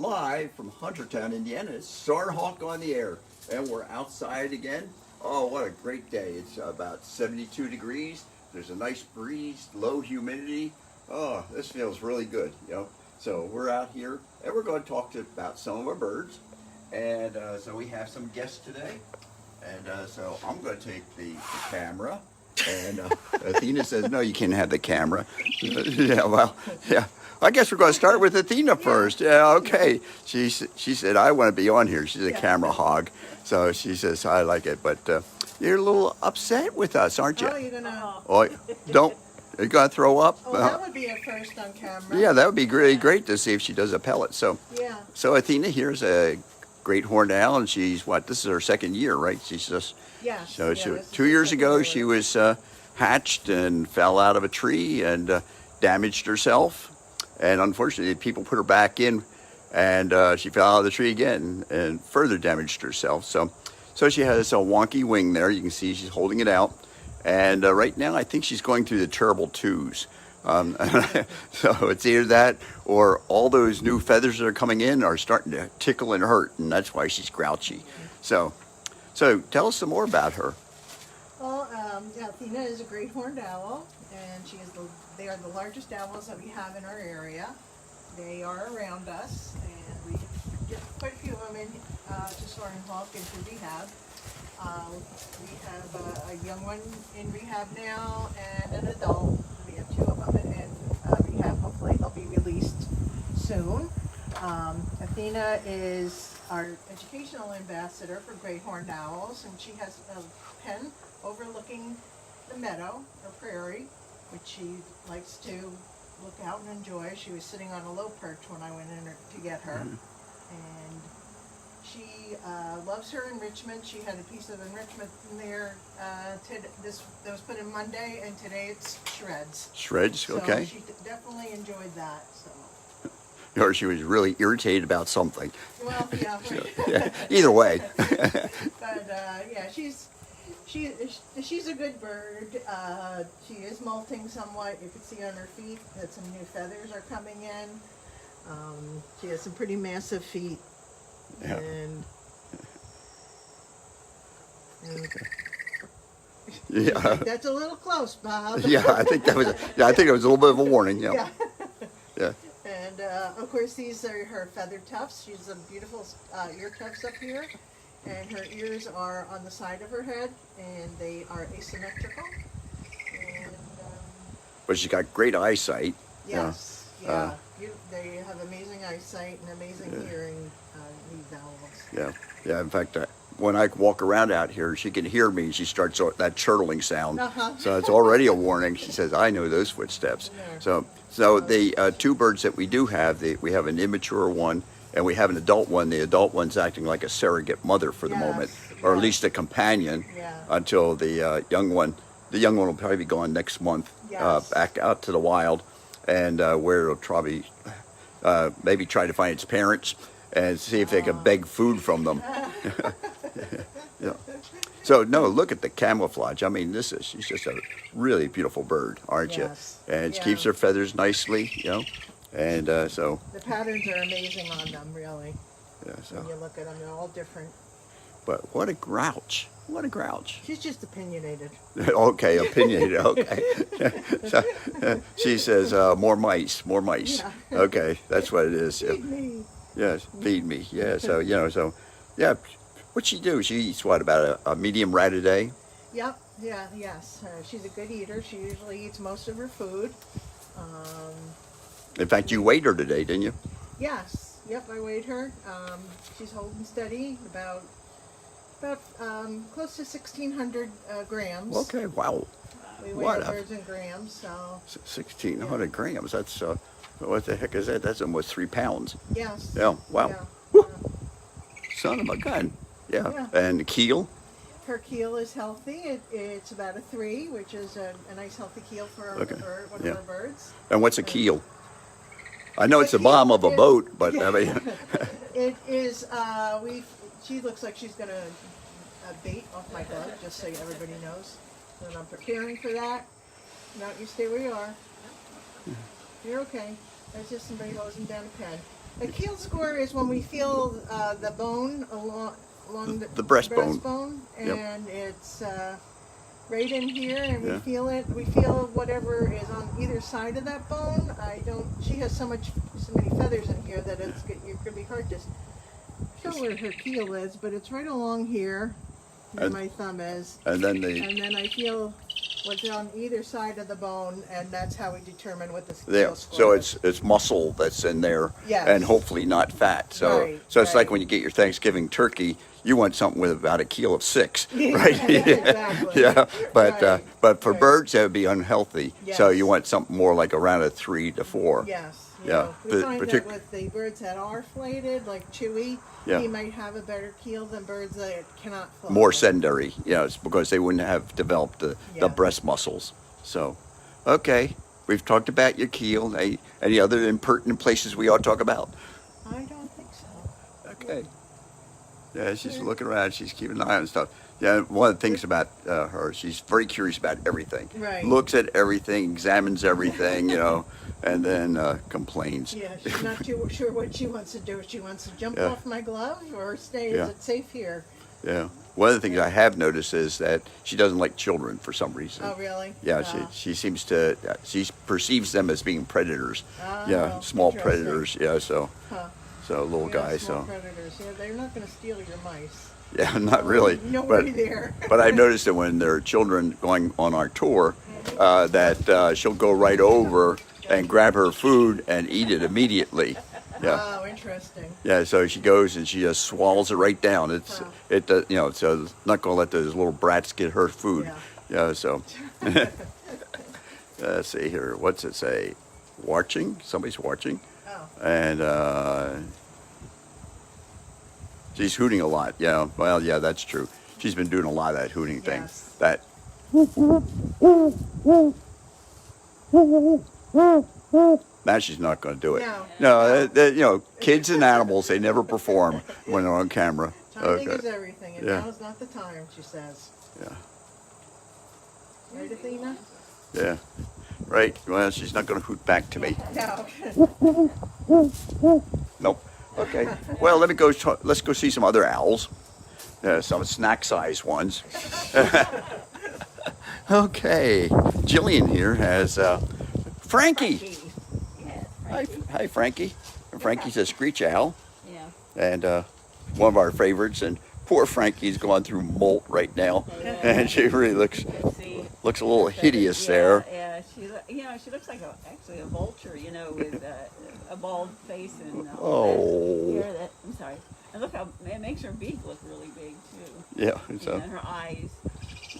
live from Huntertown, Indiana. It's Soarin on the air, and we're outside again. Oh, what a great day. It's about 72 degrees. There's a nice breeze, low humidity. Oh, this feels really good, you know. So we're out here, and we're going to talk about some of our birds. And so we have some guests today. And so I'm going to take the camera. And Athena says, no, you can't have the camera. Yeah, well, yeah. I guess we're going to start with Athena first. Yeah, okay. She said, I want to be on here. She's a camera hog. So she says, I like it. But you're a little upset with us, aren't you? Oh, you're going to... Oh, don't. Are you going to throw up? Oh, that would be a first on camera. Yeah, that would be really great to see if she does a pellet. So, yeah. So Athena here's a great horned owl, and she's, what, this is her second year, right? She's just... Yeah. So yeah, 2 years ago, she was hatched and fell out of a tree and damaged herself. And unfortunately, people put her back in, and she fell out of the tree again and further damaged herself. So she has a wonky wing there. You can see she's holding it out. And right now, I think she's going through the terrible twos. So it's either that or all those new feathers that are coming in are starting to tickle and hurt, and that's why she's grouchy. So tell us some more about her. Well, yeah, Athena is a great horned owl, and they are the largest owls that we have in our area. They are around us, and we get quite a few of them in to Soarin into rehab. We have a young one in rehab now and an adult. We have two of them in rehab. Hopefully they'll be released soon. Athena is our educational ambassador for great horned owls, and she has a pen overlooking the meadow or prairie, which she likes to look out and enjoy. She was sitting on a low perch when I went in to get her, and she loves her enrichment. She had a piece of enrichment in there. That was put in Monday, and today it's shreds. Shreds, okay. So she definitely enjoyed that. So. Or she was really irritated about something. Well, yeah. Yeah, either way. But yeah, she's a good bird. She is molting somewhat. You can see on her feet that some new feathers are coming in. She has some pretty massive feet. Yeah. And yeah. That's a little close, Bob. Yeah, I think that was. Yeah, I think it was a little bit of a warning. Yeah. Yeah. Yeah. And of course, these are her feather tufts. She's a beautiful ear tufts up here, and her ears are on the side of her head, and they are asymmetrical. And, but she's got great eyesight. yes, yeah. They have amazing eyesight and amazing hearing. These owls. Yeah, yeah. In fact, when I walk around out here, she can hear me. She starts that chortling sound. So it's already a warning. She says, "I know those footsteps." Yeah. So the two birds that we do have, we have an immature one and we have an adult one. The adult one's acting like a surrogate mother for the moment, or at least a companion until the young one. The young one will probably be gone next month, back out to the wild, and where it'll probably maybe try to find its parents and see if they can beg food from them. Yeah. So no, look at the camouflage. I mean, she's just a really beautiful bird, aren't you? And she keeps her feathers nicely, you know. And so the patterns are amazing on them, really. Yeah. So when you look at them, they're all different. But what a grouch! What a grouch! She's just opinionated. Okay, opinionated. Okay. So, she says, "More mice, more mice." Yeah. Okay, that's what it is. Feed me. Yes, feed me. Yeah. So yeah. What'd she do? She eats what, about a medium rat a day? Yep. Yeah. Yes. She's a good eater. She usually eats most of her food. In fact, you weighed her today, didn't you? Yes. Yep. I weighed her. She's holding steady, about close to 1,600 grams. Okay. Wow. We weigh our birds in grams, so. 1,600 grams. That's what the heck is that? That's almost 3 pounds. Yes. Yeah. Wow. Yeah. Woo. Son of a gun. Yeah. And the keel? Her keel is healthy. It's about a 3, which is a nice healthy keel for one of our birds. And what's a keel? I know it's the bottom of a boat, but I mean. It is. She looks like she's gonna bait off my bug, just so everybody knows. And I'm preparing for that. No, you stay where you are. You're okay. That's just somebody hosing down a pen. A keel score is when we feel the bone along The breastbone. Yep. And it's right in here, and we Yeah. feel it. We feel whatever is on either side of that bone. She has so many feathers in here that it's gonna be hard to show where her keel is, but it's right along here where my thumb is. And then I feel what's on either side of the bone, and that's how we determine what the there. keel score So is. it's muscle that's in there, Yes. and hopefully not fat. So Right, so it's like right. when you get your Thanksgiving turkey, you want something with about a kilo of 6, Yeah, right? exactly. Yeah, but Right, but for right. birds that would be unhealthy. So Yes. you want something more like around a 3 to 4. Yes. Yeah, Know, we but find that partic- with the birds that are flated, like Chewy, Yeah. he might have a better keel than birds that cannot float. More sedentary, it's because they wouldn't have developed the Yeah. breast muscles. So, okay, we've talked about your keel. Any other impertinent places we ought to talk about? I don't think so. Okay. Yeah, she's looking around. She's keeping an eye on stuff. Yeah, one of the things about her, she's very curious about everything. Right. Looks at everything, examines everything, and then complains. Yeah, she's not too sure what she wants to do. She wants to jump Yeah. off my glove or stay. Yeah. Is it safe here? Yeah. One of the things I have noticed is that she doesn't like children for some reason. Oh, really? Yeah, she seems to, she perceives them as being predators. Oh, Yeah, small interesting. predators. Yeah, so Huh. little Yeah, guy. small So predators. Yeah, they're not going to steal your mice. yeah, not really. No But way there. but I've noticed that when there are children going on our tour, that she'll go right over and grab her food and eat it immediately. Yeah. Oh, interesting. Yeah, so she goes and she just swallows it right down. Wow. It does, so it's not gonna let those little brats get her food. Yeah. Yeah, so let's see here. What's it say? Watching? Somebody's watching, Oh. and she's hooting a lot. Yeah, well, yeah, that's true. She's been doing a lot of that hooting thing. Yes. That. Now she's not going to do it. No. Kids and animals, they never perform when they're on camera. Timing is everything, and Yeah. now is not the time, she says. Yeah. Right, Athena? Yeah. Right. Well, she's not going to hoot back to me. No. Nope. Okay. Well, let's go see some other owls. Some snack-sized ones. Okay. Jillian here has Frankie. Hi, Frankie. Frankie's a screech owl. Yeah. And one of our favorites. And poor Frankie's going through molt right now, and she really looks a little hideous there. Yeah, she looks like actually a vulture, with a bald face and hair I'm sorry. And look how it makes her beak look really big too. Yeah. So. And her eyes.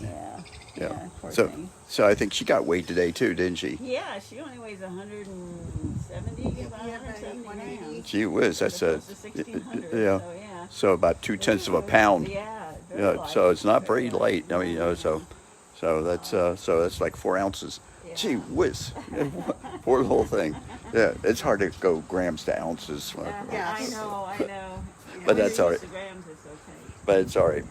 Yeah. Yeah. Poor So, thing. so I think she got weighed today too, didn't she? Yeah, she only weighs 170, about 170 grams. Gee whiz, that's As opposed to 1,600, yeah. So yeah. So about 2/10 of a pound. Yeah. Yeah. So it's not very light. I mean, so that's like 4 ounces. Yeah. Gee whiz, poor little thing. Yeah, it's hard to go grams to ounces. Yeah. I know. But that's all right. The grams, it's okay. But it's all right.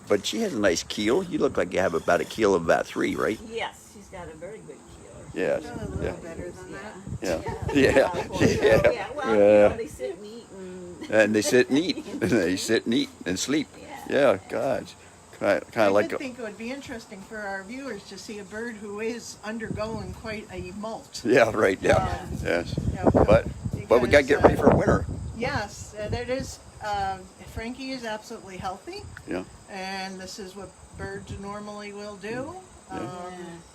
But she has a nice keel. You look like you have about a keel of about 3, right? Yes, she's got a very good keel. Yes. A little Yeah. better than that. Yeah. Yeah. Well, Yeah. they sit and eat and And they sit and eat. They sit and eat and sleep. Yeah, God. Kind I of like did think it would be interesting for our viewers to see a bird who is undergoing quite a molt. yeah, right. Yeah. Yes. Yeah, But we got to get ready for winter. Yes, and it is. Frankie is absolutely healthy, Yeah. and this is what birds normally will do.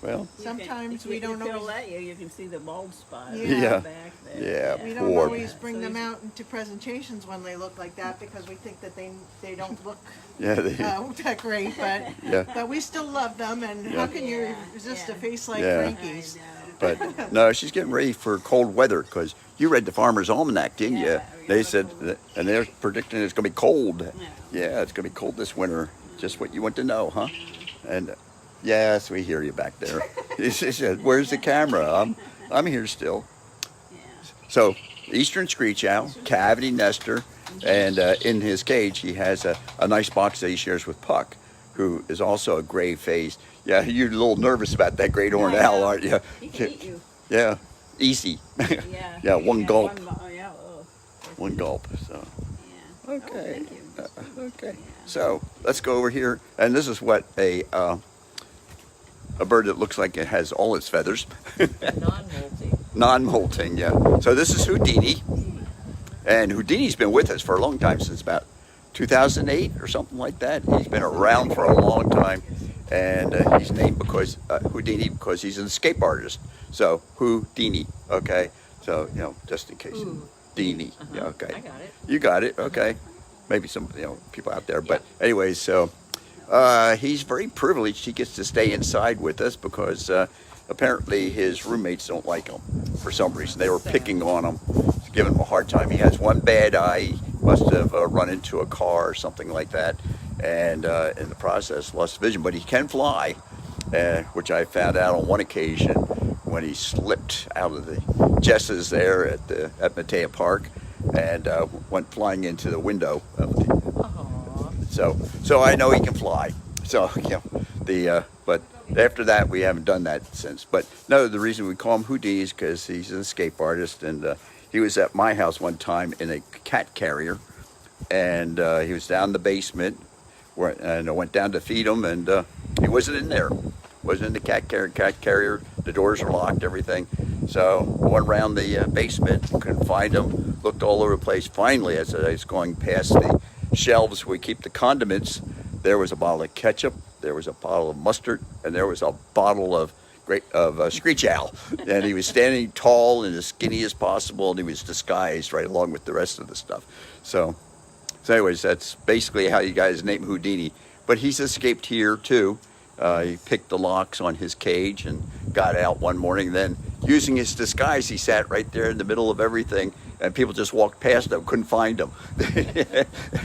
Well, Sometimes we if don't they'll always. let you can see the bald spot. Yeah. Back Yeah. there. We don't Poor. always bring So them he's- out into presentations when they look like that because we think that they don't look yeah. that great, but Yeah. but we still love them. And Yeah. how can you Yeah, resist a yeah. face like Yeah. Frankie's? I know. But no, she's getting ready for cold weather because you read the Farmer's Almanac, didn't you? Yeah, They yeah. said, and they're predicting it's going to be cold. Yeah. Yeah, it's going to be cold this winter. Just what you want to know, huh? And yes, we hear you back there. She said, "Where's the camera? I'm here still." Yeah. So, eastern screech owl, cavity nester, and in his cage he has a nice box that he shares with Puck, who is also a gray-faced. Yeah, you're a little nervous about that great horned I owl, know. aren't you? He can eat you. Yeah, easy. Yeah. Yeah, one gulp. Yeah. Oh. One gulp. So Yeah. okay. Oh, thank you. Okay. Yeah. So let's go over here, and this is what a bird that looks like it has all its feathers. Non-molting. Non-molting, yeah. So this is Houdini, and Houdini's been with us for a long time, since about 2008 or something like that. He's been around for a long time, and he's named because Houdini because he's an escape artist. So Houdini, okay. So just in case. Houdini, yeah, okay. I got it. You got it, okay. Maybe some people out there, but anyways, so he's very privileged. He gets to stay inside with us because apparently his roommates don't like him for some reason. They were picking on him, giving him a hard time. He has one bad eye. He must have run into a car or something like that, and in the process lost vision. But he can fly, which I found out on one occasion when he slipped out of the Jess's there at Matea Park and went flying into the window of the, so I know he can fly. So but after that we haven't done that since. But no, the reason we call him Houdini is because he's an escape artist, and he was at my house one time in a cat carrier, and he was down in the basement and I went down to feed him, and he wasn't in there. Wasn't in the cat carrier. The doors are locked, everything. So went around the basement, couldn't find him. Looked all over the place. Finally, as I was going past the shelves where we keep the condiments, there was a bottle of ketchup, there was a bottle of mustard, and there was a bottle of Screech Owl. And he was standing tall and as skinny as possible, and he was disguised right along with the rest of the stuff. So anyways, that's basically how you guys name Houdini. But he's escaped here too. He picked the locks on his cage and got out one morning. Then, using his disguise, he sat right there in the middle of everything, and people just walked past him, couldn't find him.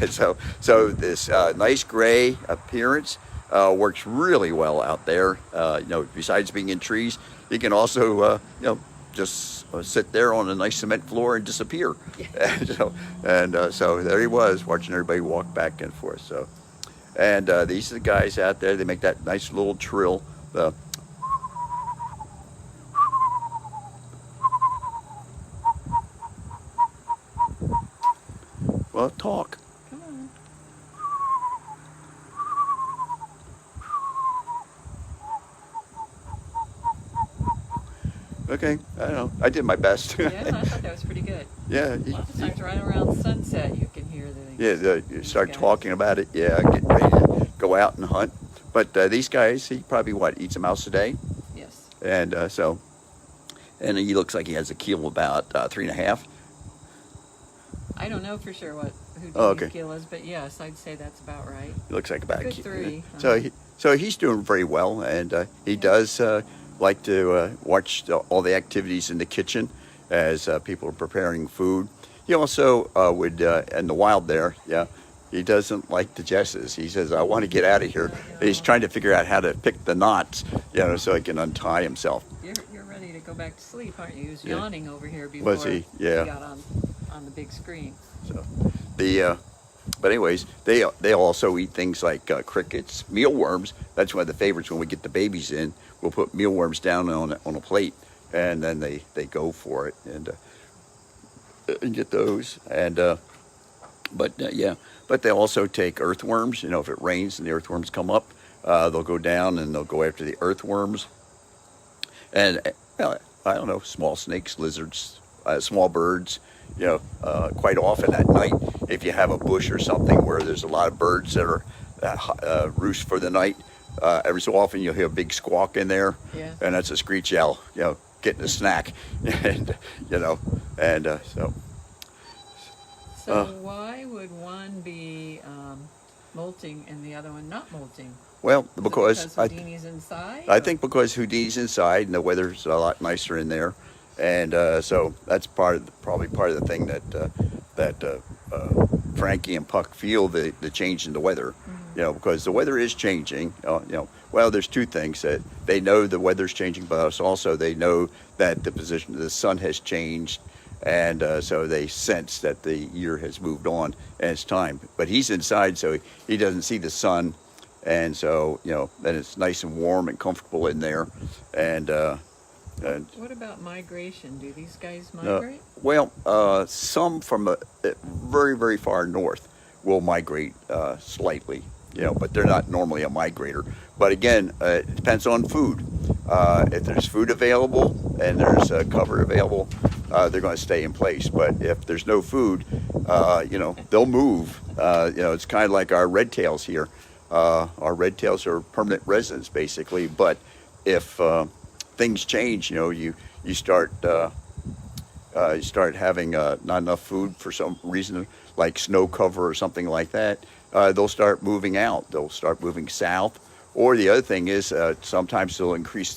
so this nice gray appearance works really well out there. Besides being in trees, he can also, just sit there on a nice cement floor and disappear. So there he was, watching everybody walk back and forth. So. And these are the guys out there. They make that nice little trill. Well, talk. Come on. Okay, I don't know. I did my best. Yeah, I thought that was pretty good. Yeah. A lot of times right around sunset you can hear the You start talking about it. Yeah, getting ready to go out and hunt. But these guys, he probably eats a mouse a day. Yes. And and he looks like he has a keel about 3.5. I don't know for sure what Houdini's keel is, but yes, I'd say that's about right. He looks like about Good 3. So he's doing very well, and he does like to watch all the activities in the kitchen as people are preparing food. He also would, in the wild there, he doesn't like the Jesses. He says, I want to get out of here. And he's trying to figure out how to pick the knots, so he can untie himself. You're ready to go back to sleep, aren't you? He was yawning over here before he? Yeah. He got on the big screen. So but anyways, they also eat things like crickets, mealworms. That's one of the favorites when we get the babies in. We'll put mealworms down on a plate, and then they go for it and get those. And but they also take earthworms. If it rains and the earthworms come up, they'll go down and they'll go after the earthworms. And I don't know, small snakes, lizards, small birds. Quite often at night, if you have a bush or something where there's a lot of birds that are roost for the night, every so often you'll hear a big squawk in there, and that's a screech owl, getting a snack, and so. So why would one be molting and the other one not molting? Well, because Houdini's inside? I think because Houdini's inside and the weather's a lot nicer in there. And so that's probably part of the thing that Frankie and Puck feel the change in the weather, because the weather is changing. Well, there's two things that they know the weather's changing, but also they know that the position of the sun has changed, and so they sense that the year has moved on and it's time. But he's inside, so he doesn't see the sun, and so then it's nice and warm and comfortable in there, and And What about migration? Do these guys migrate? well, some from very, very far north will migrate slightly, but they're not normally a migrator. But again, it depends on food. If there's food available and there's cover available, they're going to stay in place. But if there's no food, they'll move. It's kind of like our red tails here. Our red tails are permanent residents, basically. But if things change, you start having not enough food for some reason, like snow cover or something like that. They'll start moving out. They'll start moving south. Or the other thing is sometimes they'll increase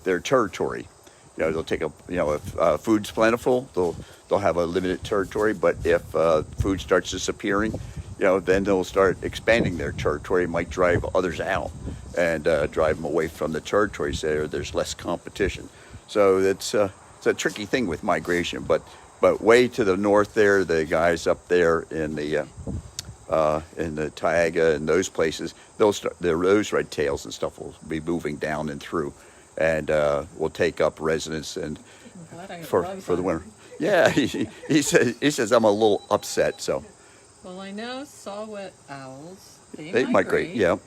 their territory. They'll take if food's plentiful, they'll have a limited territory. But if food starts disappearing, then they'll start expanding their territory. Might drive others out and drive them away from the territories there. There's less competition. So it's a tricky thing with migration. But way to the north there, the guys up there in the Taiga and those places, those red tails and stuff will be moving down and through, and will take up residence and for the winter. Yeah, he says I'm a little upset. So. Well, I know saw-whet owls. They migrate. Yeah.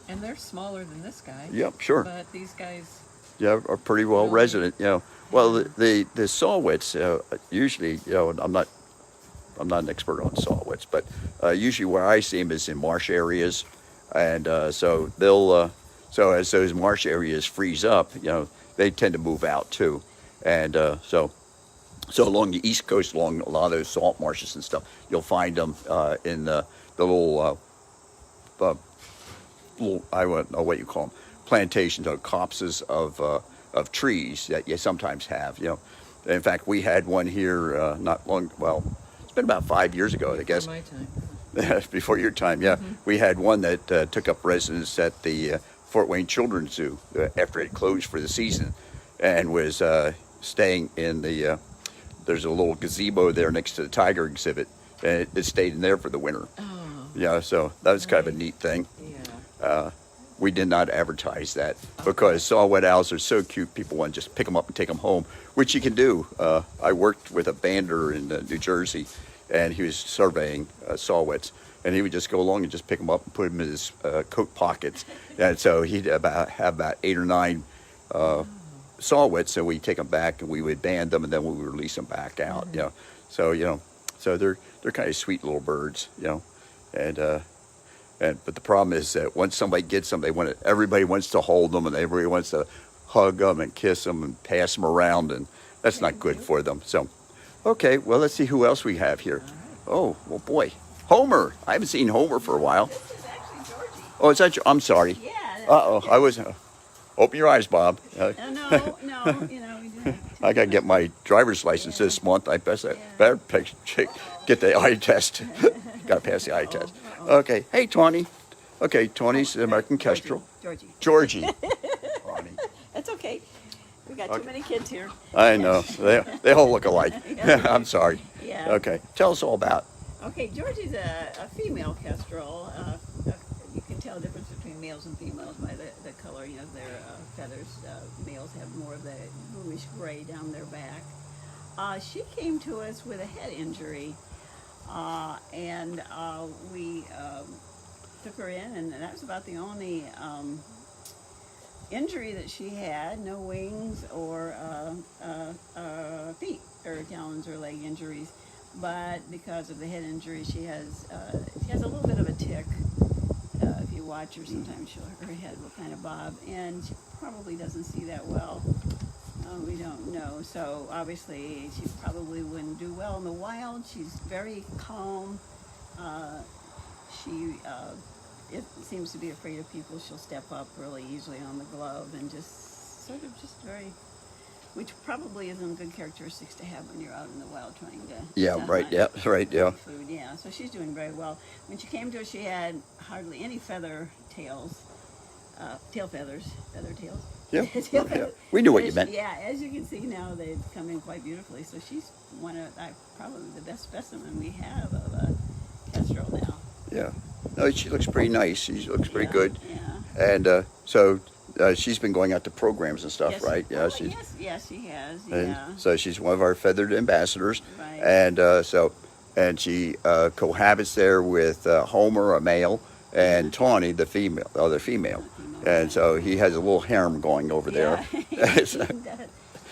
And they're smaller than this guy. Yep, sure. But these guys. Yeah, are pretty well resident. Well, the saw-whets usually, I'm not an expert on saw-whets, but usually where I see them is in marsh areas, and so they'll so as those marsh areas freeze up, they tend to move out too, and so along the east coast, along a lot of those salt marshes and stuff, you'll find them in the little I don't know what you call them, plantations or copses of trees that you sometimes have. In fact, we had one here not long. Well, it's been about 5 years ago, I guess. My time. Before your time, yeah. Mm-hmm. We had one that took up residence at the Fort Wayne Children's Zoo after it closed for the season, and was staying in the. There's a little gazebo there next to the tiger exhibit, and it stayed in there for the winter. Oh. Yeah, so that was kind of a neat thing. Yeah. We did not advertise that because saw-whet owls are so cute. People want to just pick them up and take them home, which you can do. I worked with a bander in New Jersey, and he was surveying saw-whets, and he would just go along and just pick them up and put them in his coat pockets. And so he'd have about 8 or 9 saw-whets, so we'd take them back and we would band them, and then we would release them back out. Mm-hmm. So they're kind of sweet little birds, but the problem is that once somebody gets them, everybody wants to hold them, and everybody wants to hug them and kiss them and pass them around, and that's not good for them. So, okay, well, let's see who else we have here. Oh, well, boy, Homer. I haven't seen Homer for a while. This is actually Georgie. Oh, is that? I'm sorry. Yeah. I was. Open your eyes, Bob. No, we didn't. I gotta get my driver's license this month. I better get the eye test. Gotta pass the eye test. Okay. Hey, Tawny. Okay, Tawny's the American Kestrel. Georgie. Tawny. That's okay. We got too many kids here. I know. They all look alike. I'm sorry. Yeah. Okay. Tell us all about. Okay, Georgie's a female kestrel. You can tell the difference between males and females by the color. Their feathers. Males have more of the bluish gray down their back. She came to us with a head injury. And we took her in, and that was about the only injury that she had. No wings or feet or talons or leg injuries, but because of the head injury, she has a little bit of a tick. If you watch her, sometimes her head will kind of bob, and she probably doesn't see that well. We don't know. So obviously she probably wouldn't do well in the wild. She's very calm. It seems to be afraid of people. She'll step up really easily on the glove and just very, which probably isn't good characteristics to have when you're out in the wild trying to food. Yeah, so she's doing very well. When she came to us, she had hardly any tail feathers. Yeah. We knew what you meant. Yeah, as you can see now, they've come in quite beautifully. So she's probably the best specimen we have of a kestrel now. Yeah. No, she looks pretty nice. She looks pretty good. Yeah. And so she's been going out to programs and stuff, Yes, right? oh, She's, yes, she has. and Yeah. so she's one of our feathered ambassadors, Right. and and she cohabits there with Homer, a male, and Tawny, the female, the other female, and so he has a little harem going over Yeah, there. she does.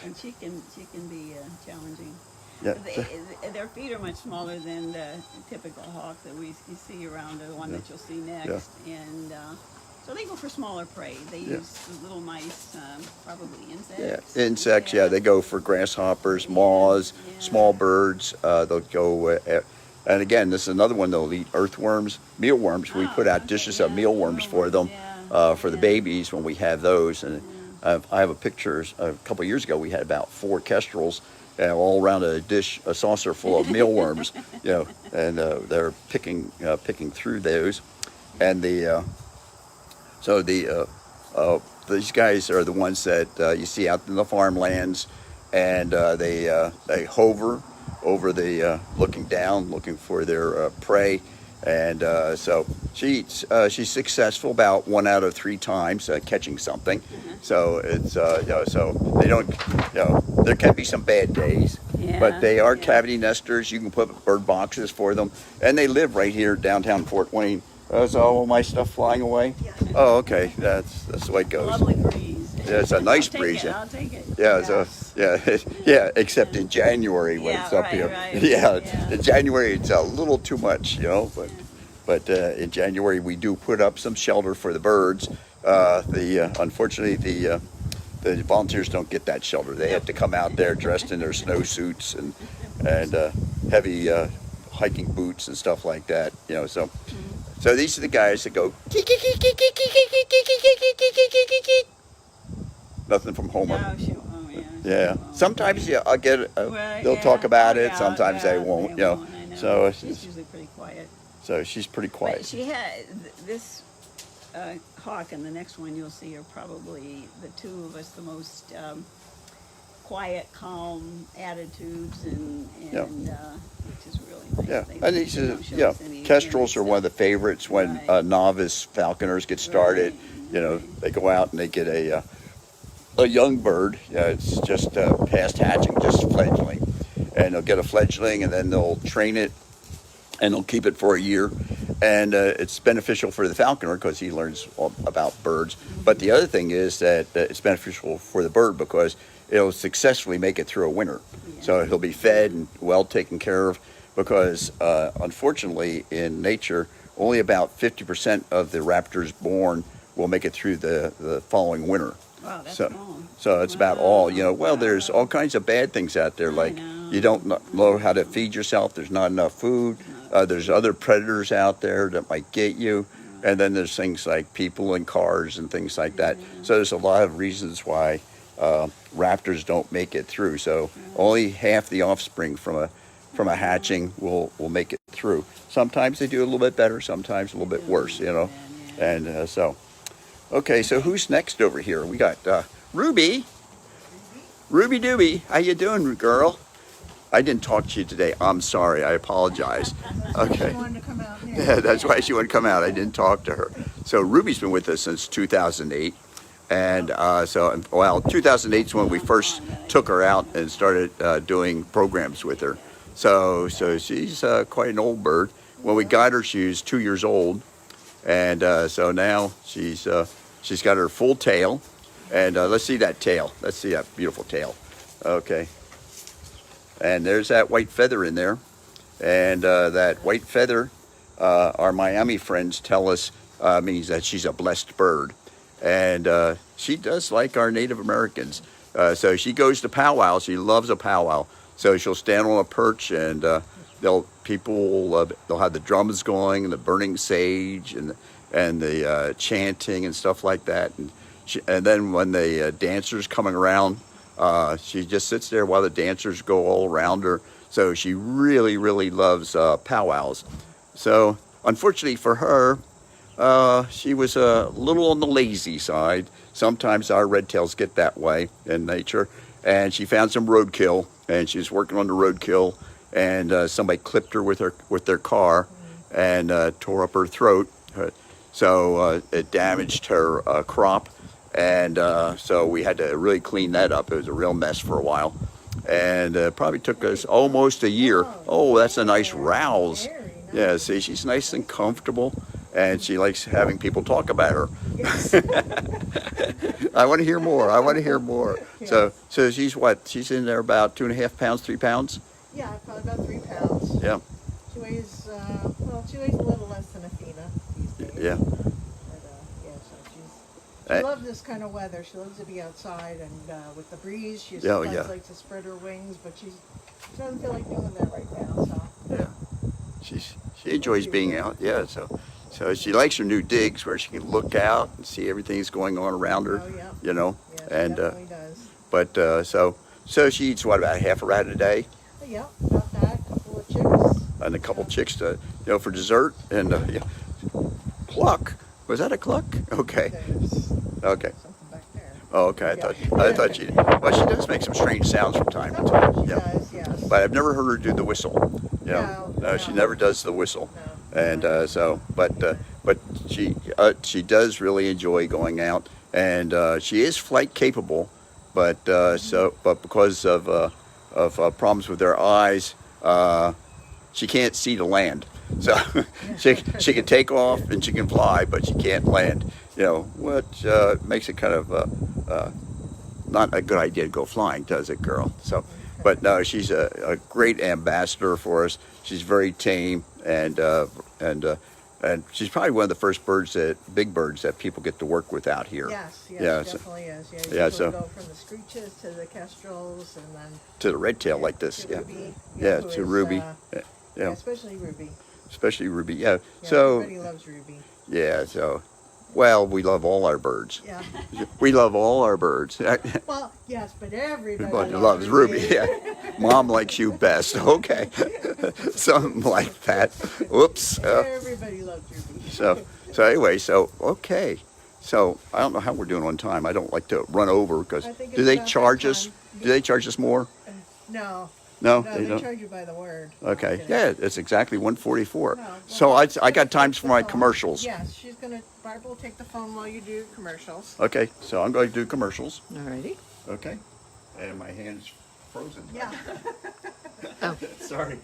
And she can be challenging. Yeah. Their feet are much smaller than the typical hawk that you see around, the one that you'll see next. And so they go for smaller prey. They use little mice, probably insects. Yeah, insects. Yeah, they go for grasshoppers, moths, small birds. They'll go, and again, this is another one. They'll eat earthworms, mealworms. We put out dishes of mealworms for them, for the babies when we have those. And I have a picture. A couple of years ago, we had about 4 kestrels. All around a dish, a saucer full of mealworms, and they're picking through those, and these guys are the ones that you see out in the farmlands, and they hover over the looking down, looking for their prey, and so she's successful about 1 out of 3 times catching something. So it's so they don't, there can be some bad days, but they are cavity nesters. You can put bird boxes for them, and they live right here downtown Fort Wayne. Is all my stuff flying away? Yeah. Oh, okay. That's the way it goes. Lovely breeze. Yeah, it's a nice breeze. I'll take it. Yeah, so yeah, except in January when it's up here. Right. Yeah, in January it's a little too much, but in January we do put up some shelter for the birds. Unfortunately the volunteers don't get that shelter. They have to come out there dressed in their snowsuits and heavy hiking boots and stuff like that. So these are the guys that go. Nothing from Homer. Yeah. Sometimes I'll get. They'll talk about it. Sometimes they won't. So she's usually pretty quiet. So she's pretty quiet. But she had this hawk, and the next one you'll see are probably the 2 of us the most quiet, calm attitudes, and which is really nice. And these kestrels are one of the favorites when novice falconers get started. They go out and they get a young bird. It's just past hatching, just fledgling, and they'll get a fledgling, and then they'll train it, and they'll keep it for a year, and it's beneficial for the falconer because he learns all about birds. But the other thing is that it's beneficial for the bird because it'll successfully make it through a winter. So he'll be fed and well taken care of, because unfortunately in nature only about 50% of the raptors born will make it through the following winter. Wow, that's so it's about all. Well, there's all kinds of bad things out there, like you don't know how to feed yourself, there's not enough food, there's other predators out there that might get you, and then there's things like people and cars and things like that. So there's a lot of reasons why raptors don't make it through. So only half the offspring from a hatching will make it through. Sometimes they do a little bit better, sometimes a little bit worse, And so, okay, so who's next over here? We got Ruby. Ruby Dooby, how you doing, girl? I didn't talk to you today. I'm sorry. I apologize. Okay. She wanted to come out. Yeah, that's why she wouldn't come out. I didn't talk to her. So Ruby's been with us since 2008. And 2008 is when we first took her out and started doing programs with her. So she's quite an old bird. When we got her, she was 2 years old. And so now she's got her full tail. And let's see that tail. Let's see that beautiful tail. Okay. And there's that white feather in there. And that white feather, our Miami friends tell us, means that she's a blessed bird. And she does like our Native Americans. So she goes to powwow. She loves a powwow. So she'll stand on a perch, and they'll have the drums going and the burning sage and the chanting and stuff like that. And then when the dancers coming around, she just sits there while the dancers go all around her. So she really, really loves powwows. So unfortunately for her, she was a little on the lazy side. Sometimes our red tails get that way in nature. And she found some roadkill, and she was working on the roadkill, and somebody clipped her with their car and tore up her throat. So it damaged her crop, And so we had to really clean that up. It was a real mess for a while. And probably took us almost a year. Oh, that's a nice rouse. Very nice. Yeah, see, she's nice and comfortable, and she likes having people talk about her. Yes. I want to hear more. I want to hear more. So, Yes. so she's what? She's in there about 2.5 pounds, 3 pounds. Yeah, probably about 3 pounds. Yeah, She weighs, well, she weighs a little less than Athena these days. yeah. But, yeah, so she Uh, loves this kind of weather. She loves to be outside, and with the breeze, she Yeah, sometimes yeah. likes to spread her wings, but she doesn't feel like doing that right now, so. Yeah, she enjoys being out. Yeah, so she likes her new digs where she can look out and see everything's going on around her. Oh, yeah. You know, Yeah, she and definitely does. but so she eats what, about half a rat a day, But yeah, about that, a couple of chicks. and a couple chicks to for dessert, and yeah. Cluck. Was that a cluck? Okay, There's okay. something back there. Oh, okay. I thought she. Well, she does make some strange sounds from time to Sometimes time. she Yeah. does, yes. But I've never heard her do the whistle. No, she No. never does the whistle. No. And but she does really enjoy going out, and she is flight capable, but but because of problems with her eyes, she can't see to land. So she can take off and she can fly, but she can't land. Which makes it kind of not a good idea to go flying, does it, girl? So, but no, she's a great ambassador for us. She's very tame, and she's probably one of the first big birds that people get to work with out here. Yes, yes, Yeah, it so- definitely is. Yeah, you yeah, usually so- go from the screeches to the kestrels, and then To the red tail like this, to yeah, Ruby. yeah, who to is, Ruby, yeah, yeah, especially Ruby. especially Ruby, yeah. Yeah, So everybody loves Ruby. yeah, so well, we love all our birds. Yeah. We love all our birds. Well, yes, but everybody Everybody loves Ruby. Yeah. Mom likes you best. Okay. Something like that. Whoops. Everybody loves Ruby. So anyway, okay. So I don't know how we're doing on time. I don't like to run over because I think do it's they about charge that us? time. Do they charge us more? No, No, no, they they don't. charge you by the word. Okay. No, Yeah, it's exactly 144. No, So well, I got just times take for the my phone. commercials. Yes, Barbara will take the phone while you do commercials. Okay. So I'm going to do commercials. Alrighty. Okay. And my hand's frozen. Yeah. Oh, Sorry.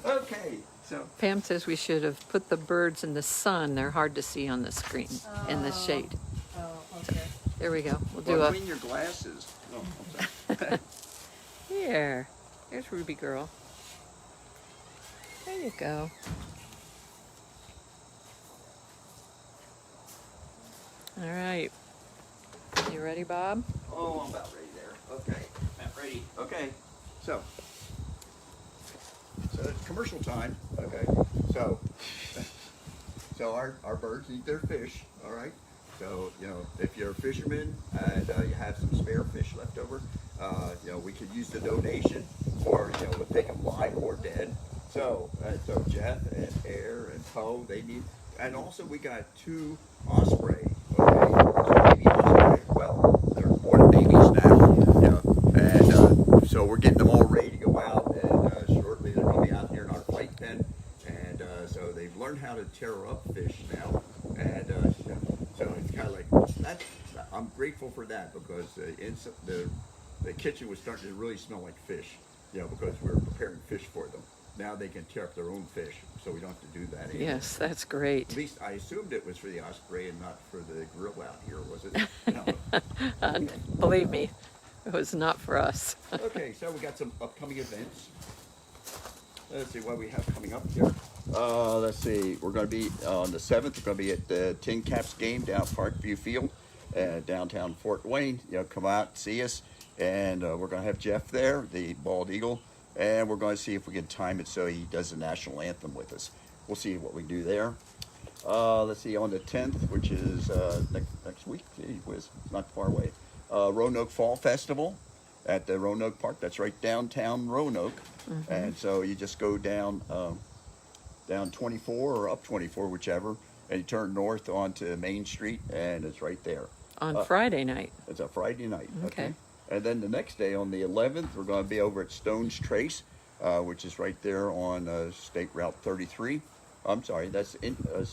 Okay. So. Pam says we should have put the birds in the sun. They're hard to see on the screen in the shade. Oh, okay. There we go. We'll do Well, a clean your glasses. Oh, I'm sorry. here. There's Ruby girl. There you go. All right. You ready, Bob? Oh, I'm about ready there. Okay. About ready. Okay. So it's commercial time. Okay. So our birds eat their fish. All right. So if you're a fisherman and you have some spare fish left over, we could use the donation, or we'll take them live or dead. So Jeff and Air and Poe, they need, and also we got 2 osprey. Okay, so baby osprey. Well, they're more than babies now. And so we're getting them all ready to go out, and shortly they're going to be out here in our flight pen. And so they've learned how to tear up fish now, and so it's kind of like that. I'm grateful for that because the kitchen was starting to really smell like fish, because we were preparing fish for them. Now they can tear up their own fish, so we don't have to do that anymore. Yes, that's great. At least I assumed it was for the osprey and not for the grill out here, was it? No. Believe me, it was not for us. Okay, so we got some upcoming events. Let's see what we have coming up here. Let's see, we're going to be on the 7th. We're going to be at the Tin Caps game down Parkview Field, downtown Fort Wayne. Come out, see us, and we're going to have Jeff there, the bald eagle, and we're going to see if we can time it so he does the national anthem with us. We'll see what we do there. Let's see, on the 10th, which is next week. Gee whiz, not far away. Roanoke Fall Festival at the Roanoke Park. That's right downtown Roanoke. Mm-hmm. And so you just go down 24 or up 24, whichever, and you turn north onto Main Street, and it's right there. On Friday night. It's a Friday night. Okay. And then the next day, on the 11th, we're going to be over at Stone's Trace, which is right there on State Route 33. I'm sorry, that's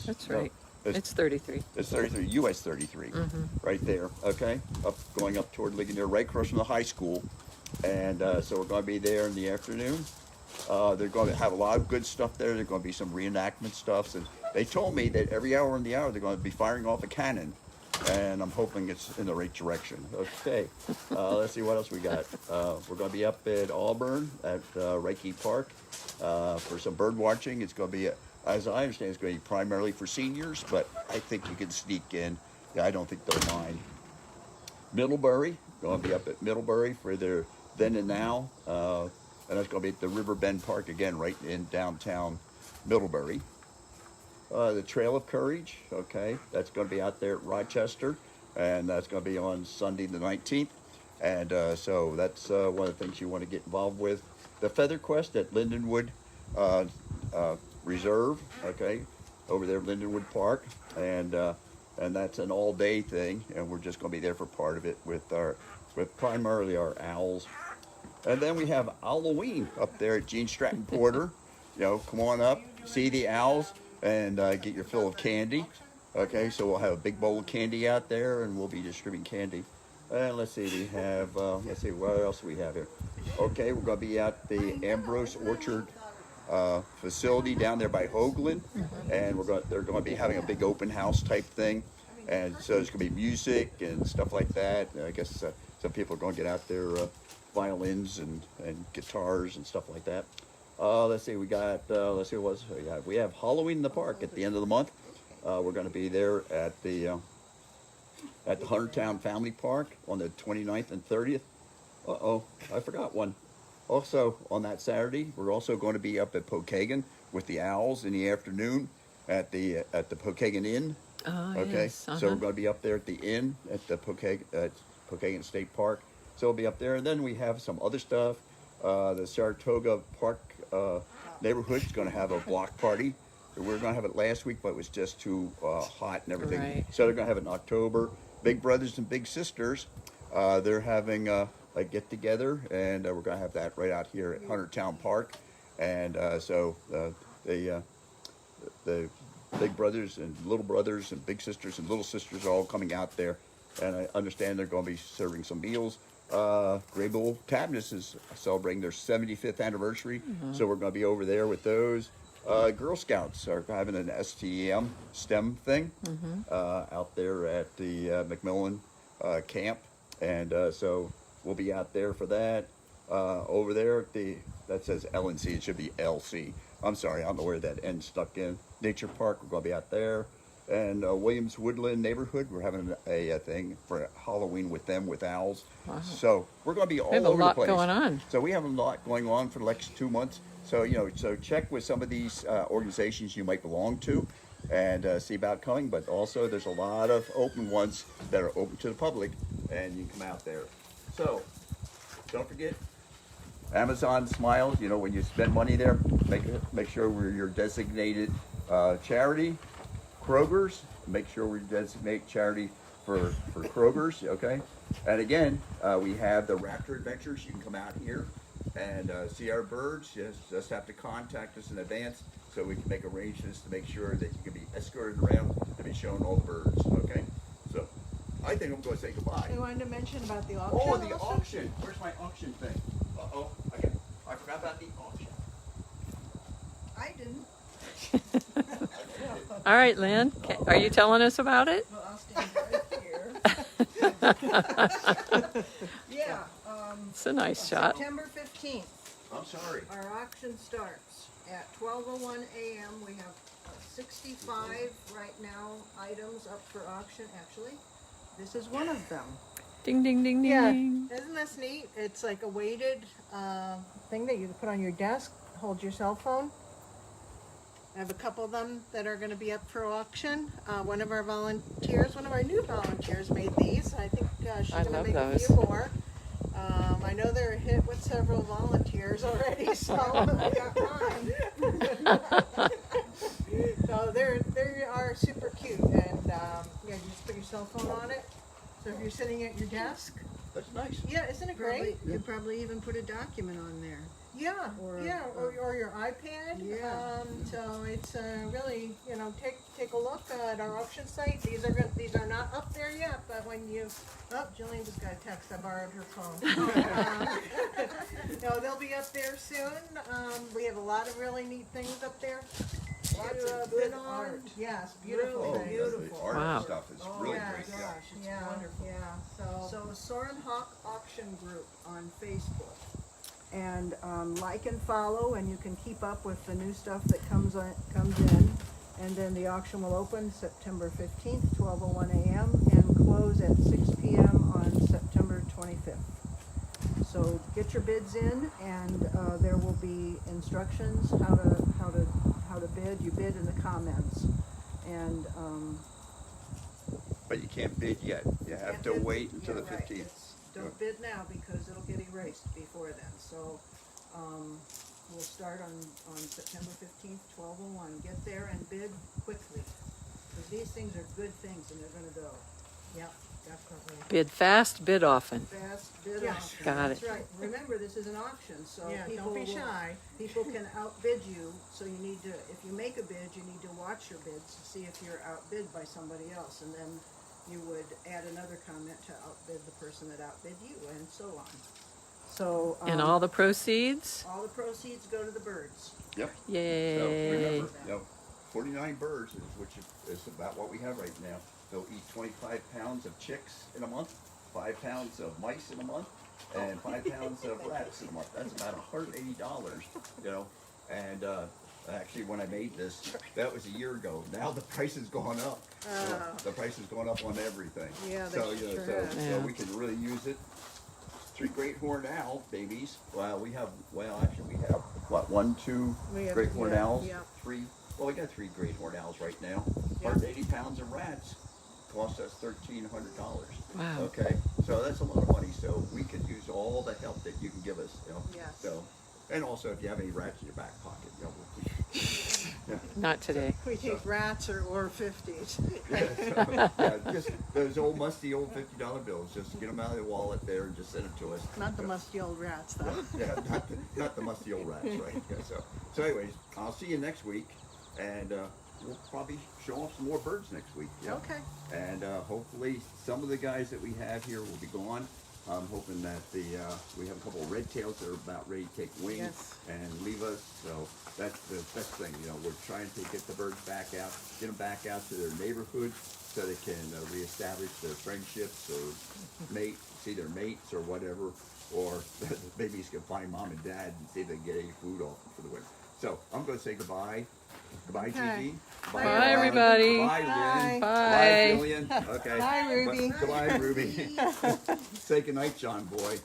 That's right. It's 33. It's 33, US 33, right there, okay? Going up toward Ligonier, right across from the high school. And so we're going to be there in the afternoon. They're going to have a lot of good stuff there. There's going to be some reenactment stuff. And they told me that every hour in the hour they're going to be firing off a cannon. And I'm hoping it's in the right direction. Okay, let's see what else we got. We're going to be up at Auburn at Reiki Park for some bird watching. It's going to be, as I understand, it's going to be primarily for seniors, but I think you can sneak in. Yeah, I don't think they'll mind. Middlebury, going to be up at Middlebury for their then and now. And that's going to be at the River Bend Park again, right in downtown Middlebury. The Trail of Courage, okay, that's going to be out there at Rochester, and that's going to be on Sunday the 19th. And so that's one of the things you want to get involved with. The Feather Quest at Lindenwood Reserve, okay, over there at Lindenwood Park, and that's an all-day thing, and we're just going to be there for part of it with primarily our owls. And then we have Halloween up there at Gene Stratton Porter. You know, come on up, see the owls, and get your fill of candy. Okay, so we'll have a big bowl of candy out there, and we'll be distributing candy. And let's see, we have, let's see, what else do we have here? Okay, we're going to be at the Ambrose Orchard facility down there by Hoagland, and they're going to be having a big open house type thing. And so there's going to be music and stuff like that. I guess some people are going to get out their violins and guitars and stuff like that. Let's see, we got, let's see what else we have. We have Halloween in the Park at the end of the month. We're going to be there at the Huntertown Family Park on the 29th and 30th. Uh-oh, I forgot one. Also, on that Saturday, we're also going to be up at Pokagon with the Owls in the afternoon at the Pokagon Inn. Oh, Okay, yes. so we're going to be up there at the inn at the Pokagon State Park. So we'll be up there, and then we have some other stuff. The Saratoga Park neighborhood is going to have a block party. We were going to have it last week, but it was just too hot and everything. Right. So they're going to have it in October. Big Brothers and Big Sisters, they're having a get together, and we're going to have that right out here at Huntertown Park. And so the Big Brothers and Little Brothers and Big Sisters and Little Sisters are all coming out there. And I understand they're going to be serving some meals. Graybull Cabinets is celebrating their 75th anniversary, so we're going to be over there with those. Girl Scouts are having an STEM thing out there at the McMillan camp, and so we'll be out there for that. Over there at that says LNC, it should be LC. I'm sorry, I don't know where that N stuck in. Nature Park, we're going to be out there. And Williams Woodland neighborhood, we're having a thing for Halloween with them, with owls. Wow. So we're going to be all over the place. We have a lot going on. So we have a lot going on for the next 2 months. So, so check with some of these organizations you might belong to and see about coming. But also there's a lot of open ones that are open to the public, and you can come out there. So don't forget, Amazon Smiles, when you spend money there, make sure we're your designated charity. Kroger's, make sure we designate charity for Kroger's, okay? And again, we have the Raptor Adventures. You can come out here and see our birds. You just have to contact us in advance so we can make arrangements to make sure that you can be escorted around and be shown all the birds, okay? So I think I'm going to say goodbye. You wanted to mention about the auction? Oh, the auction. Where's my auction thing? Uh-oh, I forgot about the auction. I didn't. All right, Lynn, are you telling us about it? Well, I'll stand right here. Yeah. It's a nice shot. September 15th, I'm sorry. our auction starts at 12:01 a.m. We have 65 right now items up for auction. Actually, this is one of them. Ding, ding, ding, ding, Yeah, ding. isn't this neat? It's like a weighted thing that you put on your desk, hold your cell phone. I have a couple of them that are going to be up for auction. One of our new volunteers made these. I think she's I going to love make a those. few more. I know they're a hit with several volunteers already, so I got mine. So they are super cute, and you just put your cell phone on it. So if you're sitting at your desk, That's nice. yeah, isn't it great? You could probably even put a document on there. Yeah, Or- or your iPad. Yeah. So it's really, you know, take a look at our auction site. These are not up there yet, but when you, Jillian just got a text. I borrowed her phone. No, they'll be up there soon. We have a lot of really neat things up there. Lots to, of good bid on. art. Yes, beautiful Really things. beautiful. The art Wow. stuff is Oh, really yeah, great. Yeah. Gosh, it's Yeah, wonderful. yeah. So Soarin Hawk Auction Group on Facebook. And like and follow, and you can keep up with the new stuff that comes in. And then the auction will open September 15th, 12:01 a.m. and close at 6 p.m. on September 25th. So get your bids in, and there will be instructions how to bid. You bid in the comments, and But you can't bid yet. You have to bid- wait until the yeah, right. 15th. Don't bid now because it'll get erased before then. So we'll start on September 15th, 12:01. Get there and bid quickly, because these things are good things and they're going to go. Yep, definitely. Bid fast, bid often. Fast bid Yes. auction. Got That's it. right. Remember, this is an auction, so Yeah, people don't be will- shy. People can outbid you, so you need to, if you make a bid, you need to watch your bids to see if you're outbid by somebody else, and then you would add another comment to outbid the person that outbid you, and so on. So, And all the proceeds? all the proceeds go to the birds. Yep. So Yay. remember, 49 birds, which is about what we have right now. They'll eat 25 pounds of chicks in a month, 5 pounds of mice in a month, and 5 pounds of rats in a month. That's about $180, you know. And actually, when I made this, that was a year ago. Now the price has gone up. The price has gone up on everything. Yeah, so they you know, sure so, have. so Yeah. we can really use it. 3 great horned owl babies. Well, we have. Well, actually, we have what? 1, 2 We have- great horned yeah, owls. yeah. 3. Well, we got 3 great horned owls right now. Yeah. 180 pounds of rats cost us $1,300. Wow. Okay, so that's a lot of money. So we could use all the help that you can give us. You know. Yes. So, and also if you have any rats in your back pocket, you know. Not today. We take rats or 50s. Yeah, just those old musty old $50 bills. Just get them out of the wallet there and just send them to us. Not the musty old rats, though. Yeah, not the musty old rats, right? Yeah, so anyways, I'll see you next week, and we'll probably show off some more birds next week. Yeah? Okay. And hopefully some of the guys that we have here will be gone. I'm hoping that we have a couple of red tails that are about ready to take wing Yes. and leave us. So that's the best thing. You know, we're trying to get the birds back out, get them back out to their neighborhood so they can reestablish their friendships or see their mates or whatever. Or the babies can find mom and dad and see if they can get any food off them for the winter. So I'm going to say goodbye. Goodbye, Okay. Gigi. Bye, Bye, everybody. Bye, Lynn. Bye. Bye. Jillian. Okay. Bye, Ruby. Goodbye, Ruby. Say goodnight, John boy.